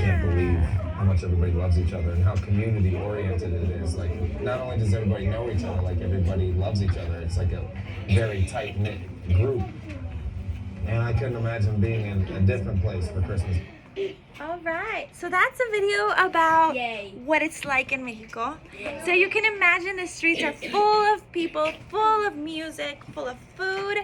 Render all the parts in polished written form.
can't believe how much everybody loves each other and how community oriented it is. Like, not only does everybody know each other, like everybody loves each other. It's like a very tight knit group. And I couldn't imagine being in a different place for Christmas. All right, so that's a video about what it's like in Mexico. So you can imagine the streets are full of people, full of music, full of food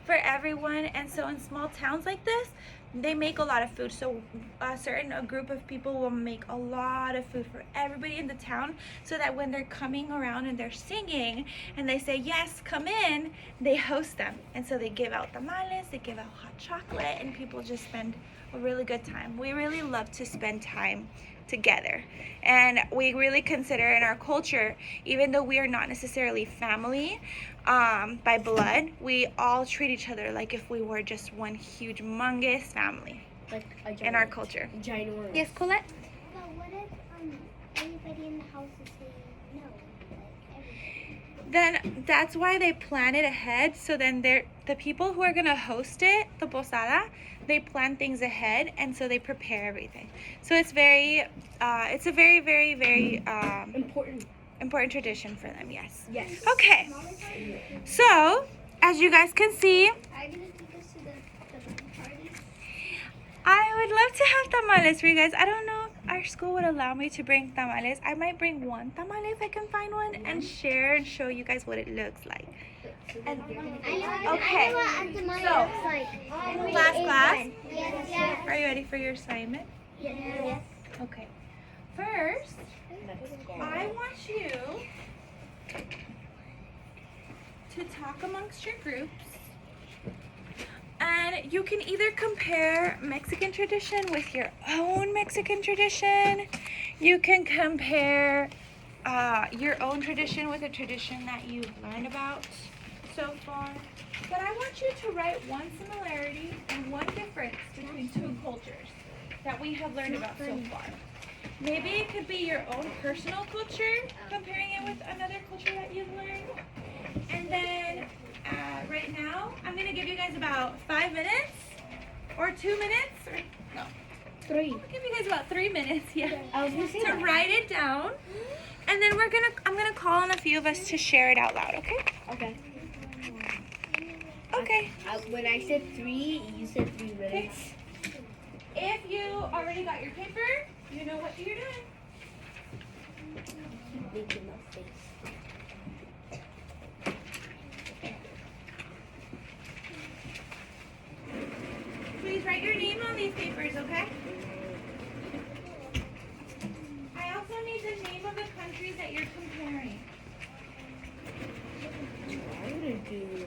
for everyone. And so in small towns like this, they make a lot of food. So a group of people will make a lot of food for everybody in the town, so that when they're coming around and they're singing and they say, yes, come in, they host them. And so they give out tamales, they give out hot chocolate, and people just spend a really good time. We really love to spend time together, and we really consider in our culture, even though we are not necessarily family by blood, we all treat each other like if we were just one huge humongous family, like in our culture. Ginormous. Yes, Colette? But what if anybody in the house is saying no? Like everybody. Then that's why they plan it ahead. So then the people who are gonna host it, the posada, they plan things ahead, and so they prepare everything. So it's it's a very, very, very important tradition for them. Yes. Yes. Okay. So as you guys can see, Are you gonna take us to the party? I would love to have tamales for you guys. I don't know if our school would allow me to bring tamales. I might bring one tamale if I can find one and share and show you guys what it looks like. And okay, I know what tamale so looks like. last class, Yes. are you ready for your assignment? Yes. Okay. First, I want you to talk amongst your groups. And you can either compare Mexican tradition with your own Mexican tradition. You can compare your own tradition with a tradition that you've learned about so far. But I want you to write one similarity and one difference between two cultures that we have learned about so far. Maybe it could be your own personal culture, comparing it with another culture that you've learned. And then right now, I'm going to give you guys about 5 minutes or 2 minutes. Or, no. 3. I'll give you guys about 3 minutes, yeah, I was gonna say to that. write it down. And then I'm going to call on a few of us to share it out loud, okay? Okay. Okay. When I said 3, you said 3 minutes. If you already got your paper, you know what you're doing. Making a face. Please write your name on these papers, okay? I also need the name of the countries that you're comparing. I'm gonna do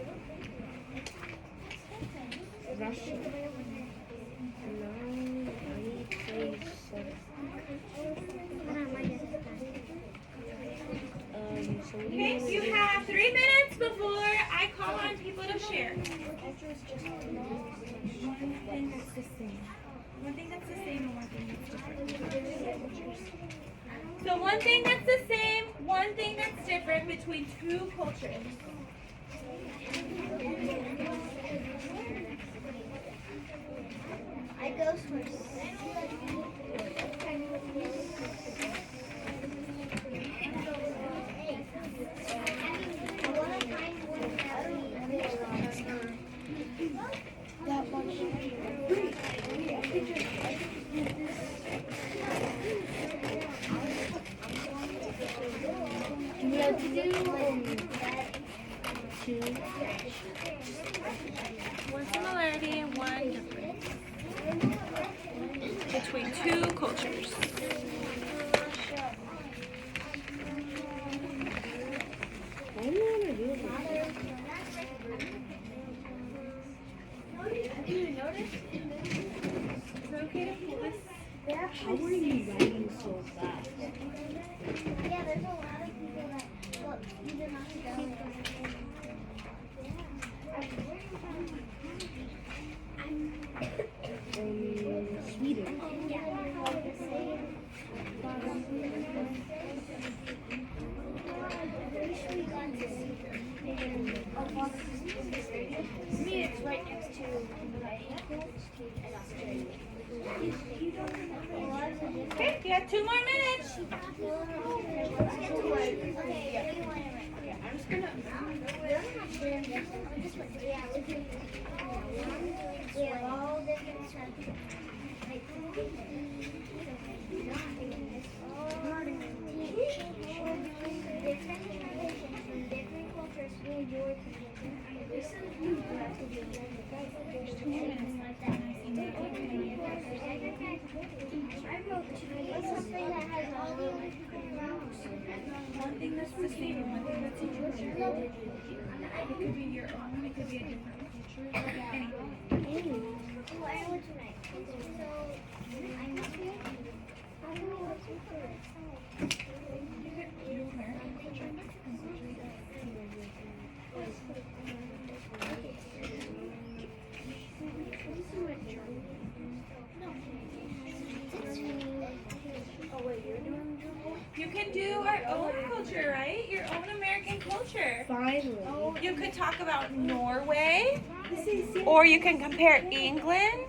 Russia. Okay, you have 3 minutes before I call on people to share. One thing that's the same. One thing that's the same and one thing that's different. So one thing that's the same, one thing that's different between two cultures. I go first. One similarity and one difference between two cultures. How are you writing so fast? Yeah, there's a lot of people that look even Australia. Sweden. For me, it's right next to Mexico and Australia. You have 2 more minutes. One thing that's the same, one thing that's different. It could be your own, it could be a different culture, anything. You can do our own culture, right? Your own American culture. Finally. You could talk about Norway, or you can compare England.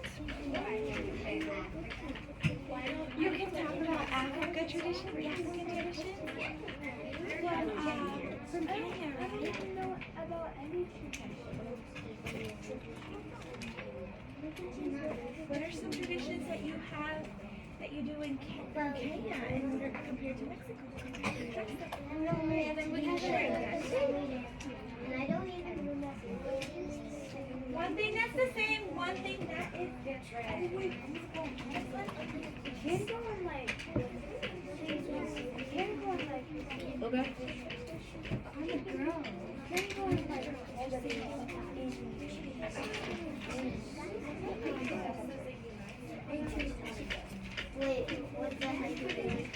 You can talk about Africa tradition, the African tradition. From Kenya, right? know about any What are some traditions that you have that you do in from Kenya and compared to Mexico? we can share that. And I don't even remember. One thing that's the same, one thing that is different. Can't go on like. Can't go on like. Okay. I'm a girl. Can't go on like. Wait, what the heck is it?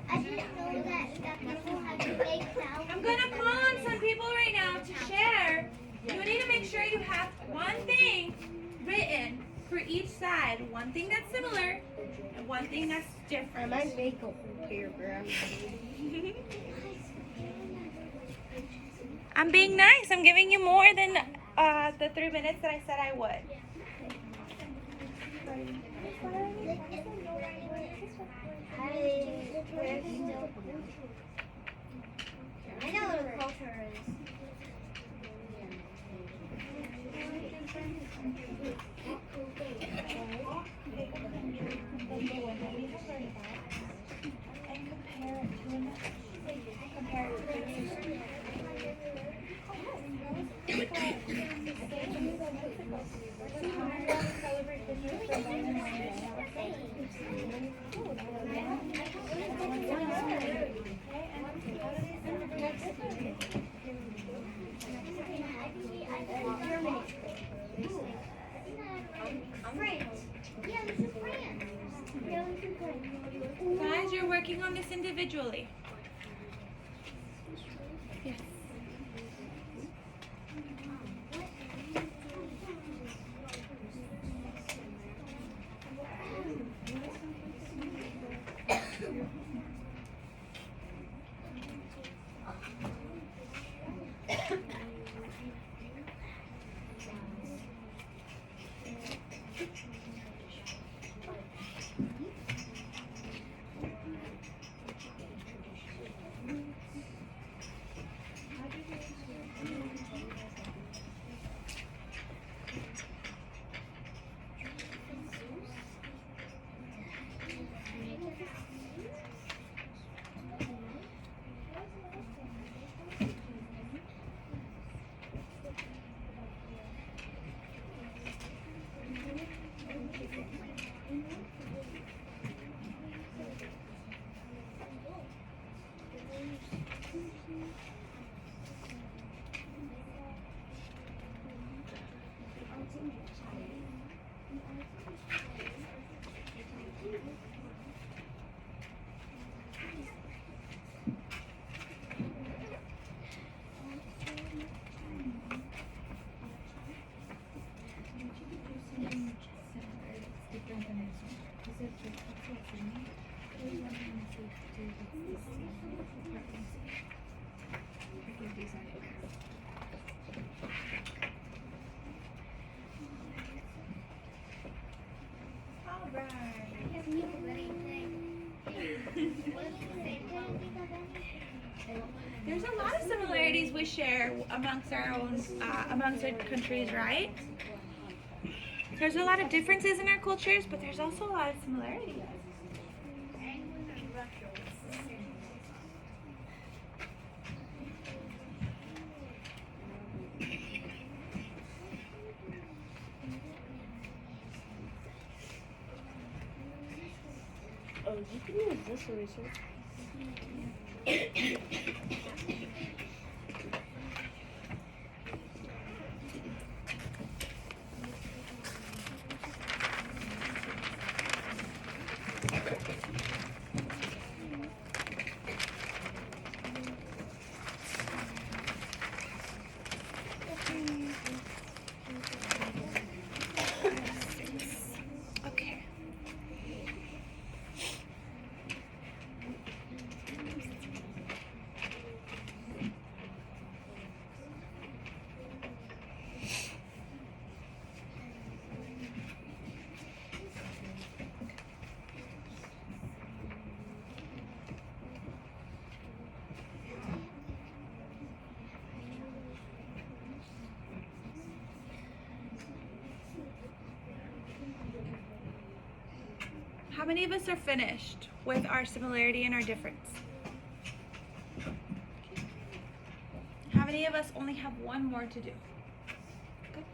I didn't know that people have to make sound. I'm gonna call on some people right now to share. You need to make sure you have one thing written for each side. One thing that's similar and one thing that's I different. might make a whole paragraph. I'm being nice. I'm giving you more than the 3 minutes that I said I would. I know what a culture is. And compare it to There's a lot of similarities we share amongst our own, amongst our countries, right? There's a lot of differences in our cultures, but there's also a lot of similarities. Oh, you can use this eraser. Okay. How many of us are finished with our similarity and our difference? How many of us only have one more to do? Good.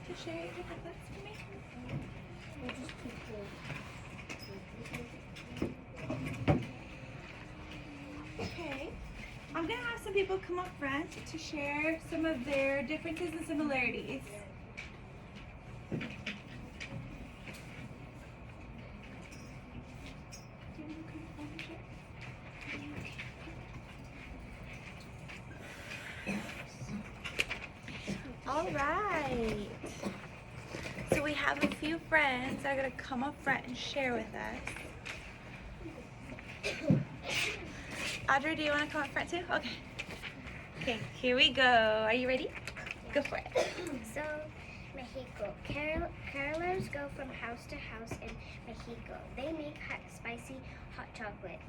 To share your thoughts with me? Okay. I'm gonna have some people come up front to share some of their differences and similarities. All right. So we have a few friends that are gonna come up front and share with us. Audrey, do you want to come up front too? Okay. Okay, here we go. Are you ready? Go for it. So, Mexico. Carolers go from house to house in Mexico. They make spicy hot chocolate.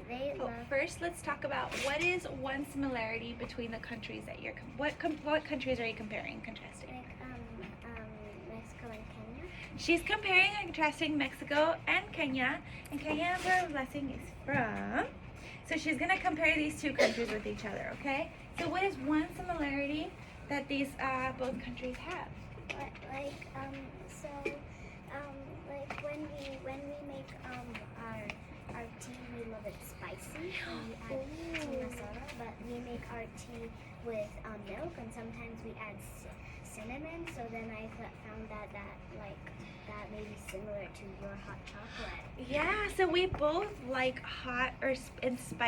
They Oh, love first, let's talk about what is one similarity between the countries that you're. What countries are you comparing, contrasting? like Mexico and Kenya. She's comparing and contrasting Mexico and Kenya where Blessing is from. So she's gonna compare these two countries with each other. Okay. So what is one similarity that these both countries have? Like when we make our tea, we love it spicy. We add tea masala, but we make our tea with milk, and sometimes we add cinnamon. So then I found that may be similar to your hot chocolate. Yeah, so we both like hot and spicy